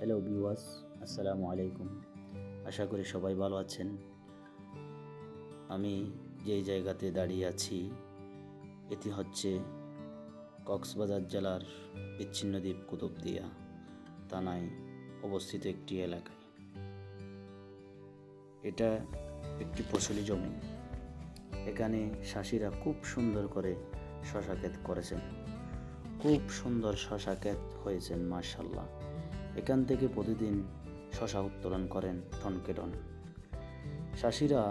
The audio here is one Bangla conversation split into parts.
হ্যালো ভিউয়ার্স, আসসালামু আলাইকুম। আশা করি সবাই ভালো আছেন। আমি যেই জায়গাতে দাঁড়িয়ে আছি এটি হচ্ছে কক্সবাজার জেলার বিচ্ছিন্ন দ্বীপ কুতুবদিয়া থানায় অবস্থিত একটি এলাকায়। এটা একটি ফসলি জমি। এখানে চাষিরা খুব সুন্দর করে শশা ক্ষেত করেছেন। খুব সুন্দর শশা ক্ষেত হয়েছেন মাশাআল্লাহ। এখান থেকে প্রতিদিন শশা উত্তোলন করেন টনকে টন। চাষিরা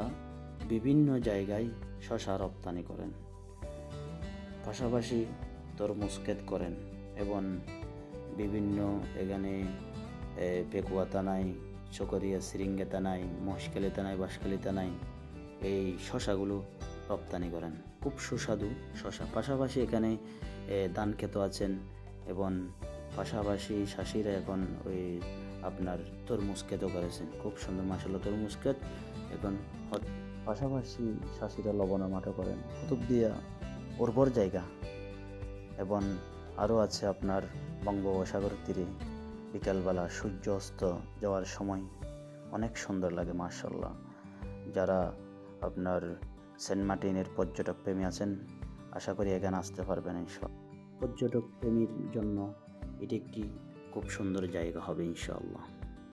বিভিন্ন জায়গায় শশা রপ্তানি করেন, পাশাপাশি তরমুজ ক্ষেত করেন এবং বিভিন্ন এখানে পেকুয়া থানায়, চকরিয়া সিরিঙ্গা থানায়, মহেশখালী থানায়, বাঁশখালী থানায় এই শশাগুলো রপ্তানি করেন। খুব সুস্বাদু শশা। পাশাপাশি এখানে ধান ক্ষেত আছেন এবং পাশাপাশি চাষিরা এখন ওই আপনার তরমুজ ক্ষেতও করেছেন। খুব সুন্দর মাশাআল্লাহ তরমুজ ক্ষেত এখন। পাশাপাশি চাষিরা লবণা মাঠও করেন। কুতুবদিয়া উর্বর জায়গা এবং আরও আছে আপনার বঙ্গোপসাগর তীরে বিকালবেলা সূর্য অস্ত যাওয়ার সময় অনেক সুন্দর লাগে মাশাআল্লাহ। যারা আপনার সেন্ট মার্টিনের পর্যটক প্রেমী আছেন আশা করি এখানে আসতে পারবেন ইনশাআল্লাহ। পর্যটক প্রেমীর জন্য এটি একটি খুব সুন্দর জায়গা হবে ইনশাআল্লাহ।